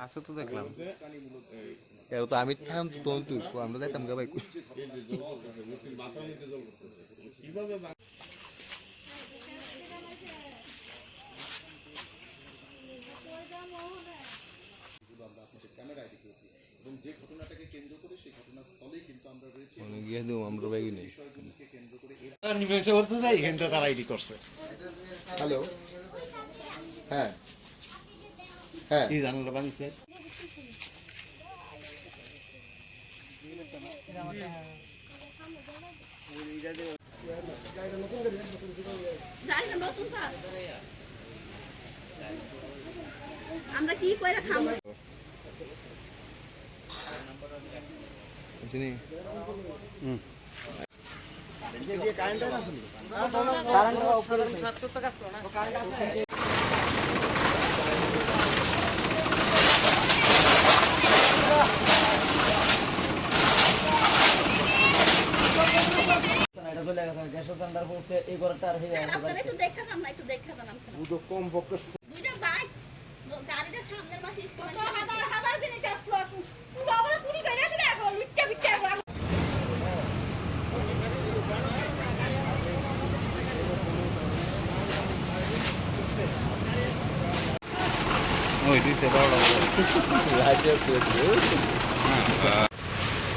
আছে তো দেখলাম এর তো আমি থাম তো আমরা যাইতাম গা ভাই যে ঘটনাটাকে কেন্দ্র করে সেই ঘটনাস্থলেই কিন্তু আমরা রয়েছি মানে গিয়ে দেব আমরা ব্যাগই নেই কেন্দ্র করে এরা নিমেষে করতে যাই এখানটা তারা আইডি করছে হ্যালো হ্যাঁ হ্যাঁ কি জানলা বাংছে আমরা কি কইরা খামু বুঝনি দিয়ে কারেন্ট না শুনি কারেন্ট উপরে 70 টাকা না কারেন্ট আছে এটা চলে গেছে গ্যাস সেন্টার পৌঁছে এই ঘরটা আর হয়ে গেছে একটু দেখা যান না একটু দেখা যান দুটো কম বকস দুইটা বাইক গাড়িটার সামনের পাশে কত হাজার হাজার জিনিস আসলো পুরো আবার চুরি করে আসলে এখন লুটটা বিটটা ওই দিছে বড় লাইটে পেছে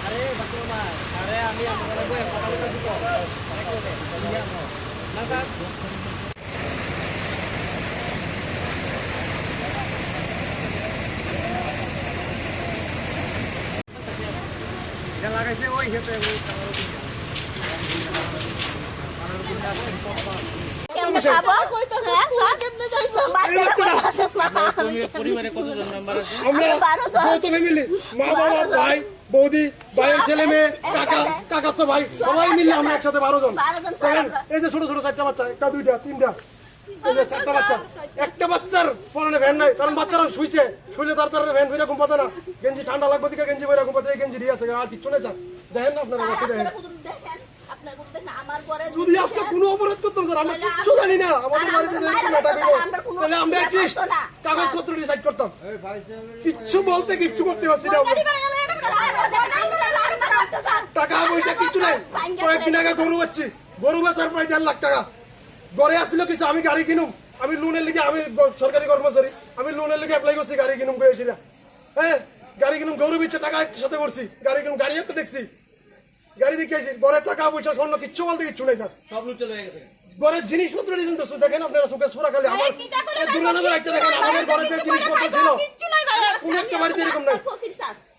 আরে বাবা আরে আমি আপনাদের বই কথা দিব না স্যার যা লাগাইছে ওই হেতে ওই পরিবারে কতজন মেম্বার আছে আমরা যৌথ ফ্যামিলি মা বাবা ভাই বৌদি ভাইয়ের ছেলে মেয়ে কাকা কাকাতো ভাই সবাই মিলে আমরা একসাথে 12 জন দেখেন এই যে ছোট ছোট 4টা বাচ্চা একটা দুইটা তিনটা এই যে 4টা বাচ্চা একটা বাচ্চার পরনে ভ্যান নাই কারণ বাচ্চারা শুইছে শুইলে তার ভ্যান ফিরে ঘুমাতে না গেঞ্জি ঠান্ডা লাগবে দিকে গেঞ্জি বইরা ঘুমাতে এই গেঞ্জি দিয়ে আছে আর কিছু নেই স্যার দেখেন না আপনারা দেখেন যদি আজকে কোনো অপরাধ করতাম স্যার আমরা কিচ্ছু জানি না আমাদের বাড়িতে তাহলে আমরা অ্যাটলিস্ট কাগজপত্র ডিসাইড করতাম কিচ্ছু বলতে কিচ্ছু করতে পারছি না টাকা পয়সা কিচ্ছু নাই কয়েকদিন আগে গরু বেচার প্রায় 1.5 লাখ টাকা ঘরে আসছিল কিছু আমি গাড়ি কিনুম আমি লোনের লিগে আমি সরকারি কর্মচারী আমি লোনের লিগে অ্যাপ্লাই করছি গাড়ি কিনুম গেছি না হ্যাঁ গাড়ি কিনুম গরু বেচে টাকা একসাথে করছি গাড়ি কিনুম গাড়ি একটা দেখছি গাড়ি দেখিয়েছি ঘরের টাকা পয়সা স্বর্ণ কিচ্ছু বলতে কিচ্ছু নেই স্যার সব লুট চলে গেছে ঘরের জিনিসপত্র কিন্তু দেখেন আপনারা সুকেশ পুরা খালি আমার দুর্গানগর একটা দেখেন আমাদের ঘরে যে জিনিসপত্র ছিল কোন একটা বাড়িতে এরকম নাই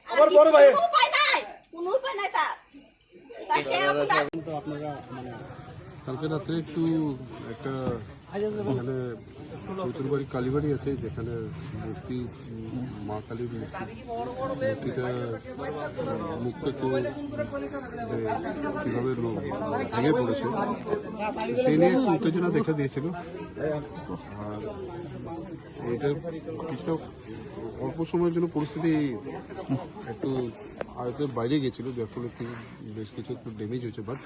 আমার বড় ভাই কোনো উপায় নাই তার আপনারা মানে কালকে রাত্রে একটু একটা এখানে চতুর্বাড়ি কালীবাড়ি আছে যেখানে মূর্তি মা কালীর মূর্তিটা মুখটা একটু কীভাবে ভেঙে পড়েছে সেই নিয়ে একটু উত্তেজনা দেখা দিয়েছিল আর এইটার কিছুটা অল্প সময়ের জন্য পরিস্থিতি একটু আয়তের বাইরে গেছিল যার ফলে বেশ কিছু একটু ড্যামেজ হয়েছে বাট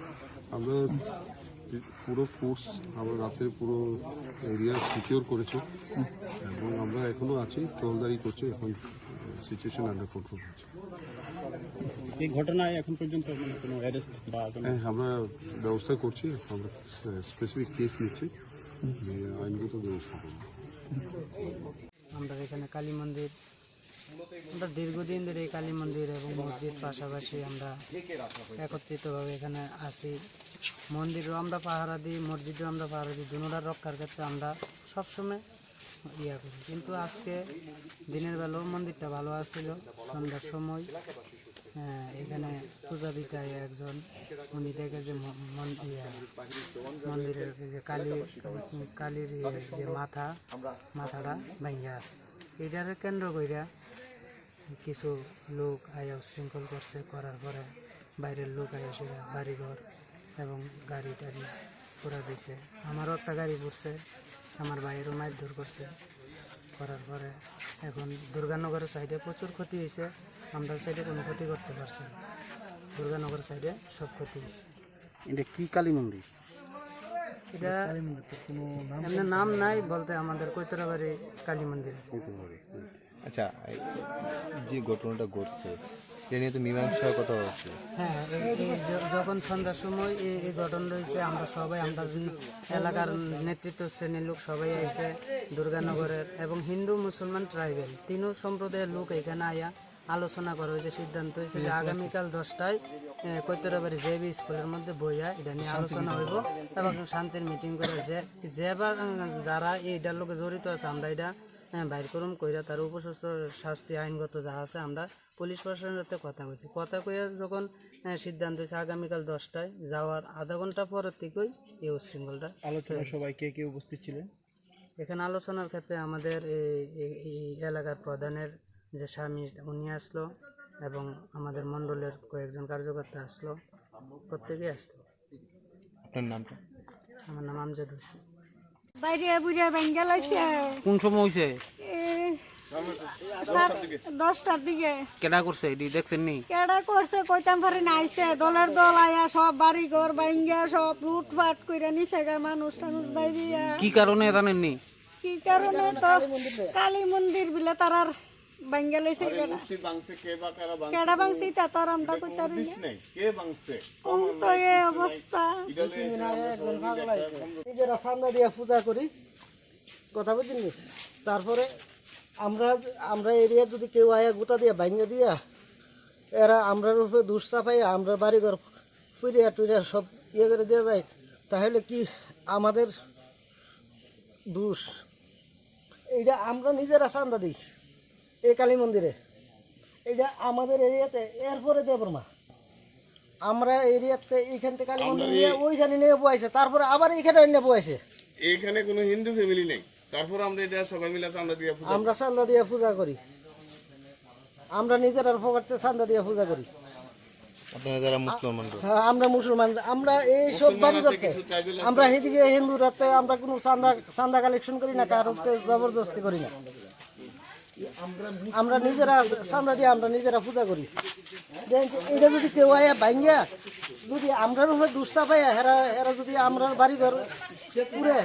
আমরা পুরো ফোর্স আমরা রাতের পুরো এরিয়া সিকিউর করেছি এবং আমরা এখনো আছি, টহলদারি করছি। এখন সিচুয়েশন আন্ডার কন্ট্রোল আছে। এই ঘটনায় এখন পর্যন্ত কোনো অ্যারেস্ট বা হ্যাঁ, আমরা ব্যবস্থা করছি, আমরা স্পেসিফিক কেস নিচ্ছি, আইনগত ব্যবস্থা করব। আমরা এখানে কালী মন্দির, আমরা দীর্ঘদিন ধরে এই কালী মন্দির এবং মসজিদ পাশাপাশি আমরা একত্রিতভাবে এখানে আসি। মন্দিরও আমরা পাহারা দিই, মসজিদও আমরা পাহারা দিই, দুনোটার রক্ষার ক্ষেত্রে আমরা সবসময় ইয়া করি। কিন্তু আজকে দিনের বেলাও মন্দিরটা ভালো আসছিল। সন্ধ্যার সময় এখানে পূজা দিতে হয় একজন, উনি দেখে যে মন্দিরের যে কালীর যে মাথাটা ভেঙে আছে। এটার কেন্দ্র কইরা কিছু লোক আয়া উশৃঙ্খল করছে, করার পরে বাইরের লোক আয়া সেটা বাড়িঘর এবং গাড়ি টাড়ি পুরা দিছে। আমারও একটা গাড়ি পড়ছে, আমার ভাইয়েরও মারধর করছে। করার পরে এখন দুর্গানগরের সাইডে প্রচুর ক্ষতি হয়েছে, আমরা সাইডে কোনো ক্ষতি করতে পারছি না। দুর্গানগর সাইডে সব ক্ষতি হয়েছে। এটা কি কালী মন্দির? এটা এমনি নাম নাই বলতে আমাদের কৈতরাবাড়ি কালী মন্দির। আচ্ছা, যে ঘটনাটা ঘটছে এটা নিয়ে তো মীমাংসা কথা হচ্ছে। হ্যাঁ, যখন সন্ধ্যার সময় এই ঘটনা রয়েছে, আমরা সবাই, আমরা এলাকার নেতৃত্ব শ্রেণীর লোক সবাই আইছে দুর্গানগরের, এবং হিন্দু মুসলমান ট্রাইবেল তিনও সম্প্রদায়ের লোক এখানে আয়া আলোচনা করা হয়েছে। সিদ্ধান্ত হয়েছে যে আগামীকাল 10টায় কৈতরাবাড়ি জেবি স্কুলের মধ্যে বইয়া এটা নিয়ে আলোচনা হইব এবং শান্তির মিটিং করে যে বা যারা এইটার লোকে জড়িত আছে আমরা এটা বাইর করুম কইরা তার উপযুক্ত শাস্তি আইনগত যা আছে আমরা পুলিশ প্রশাসনের সাথে কথা কইছি। কথা কইয়া যখন সিদ্ধান্ত হয়েছে আগামীকাল 10টায় যাওয়ার আধা ঘন্টা পরের থেকেই এই উশৃঙ্খলটা। আলোচনার সবাই কে কে উপস্থিত ছিলেন? এখানে আলোচনার ক্ষেত্রে আমাদের এই এলাকার প্রধানের যে স্বামী উনি আসলো এবং আমাদের মণ্ডলের কয়েকজন কার্যকর্তা আসলো, প্রত্যেকেই আসলো। আপনার নামটা? আমার নাম আমজাদ হোসেন। বাইরে বুঝে ভেঙ্গে লাগছে। কোন সময় হয়েছে? 10টার দিকে। কেডা করছে এটি দেখছেন নি? কেডা করছে কইতাম পারি না, আইছে দলের দল আয়া সব বাড়ি ঘর ভাঙ্গা সব লুটপাট কইরা নিছে গা মানুষ টানুষ বাইরিয়া। কি কারণে জানেন নি? কি কারণে তো কালী মন্দির বিলে তারার ভাঙ্গা লইছে। কেডা ভাঙছে তা তার আমরা কইতারি না। তো এই অবস্থা। নিজেরা সামনে দিয়ে পূজা করি, কথা বুঝিনি। তারপরে আমরা এরিয়া যদি কেউ আয়া গোটা দিয়া ভাঙ্গা দিয়া এরা আমরা উপরে দুষ চাপাই আমরা বাড়িঘর পুরিয়া টুরিয়া সব ইয়ে করে দেওয়া যায়, তাহলে কি আমাদের দোষ? এইটা আমরা নিজেরা চান্দা দিই এই কালী মন্দিরে, এইটা আমাদের এরিয়াতে। এরপরে দেবর্মা আমরা এরিয়াতে এইখান থেকে কালী মন্দির নিয়ে ওইখানে নিয়ে বয়াইছে, তারপরে আবার এইখানে নিয়ে বয়াইছে। এখানে কোনো হিন্দু ফ্যামিলি নেই, তারপর আমরা এটা সবাই মিলে চাঁদা দিয়ে আমরা চান্দা দিয়ে পূজা করি, আমরা নিজেরা পকেটে চান্দা দিয়ে পূজা করি। আপনারা যারা মুসলমান, আমরা মুসলমান, আমরা এই সব বাড়ি করতে আমরা এদিকে হিন্দু রাতে আমরা কোনো চান্দা কালেকশন করি না, কারোর জবরদস্তি করি না। আমরা নিজেরা চান্দা দিয়ে আমরা নিজেরা পূজা করি। এটা যদি কেউ আয়া ভাঙ্গিয়া যদি আমরা দুঃসা পাইয়া হেরা যদি আমরা বাড়ি ঘর পুরে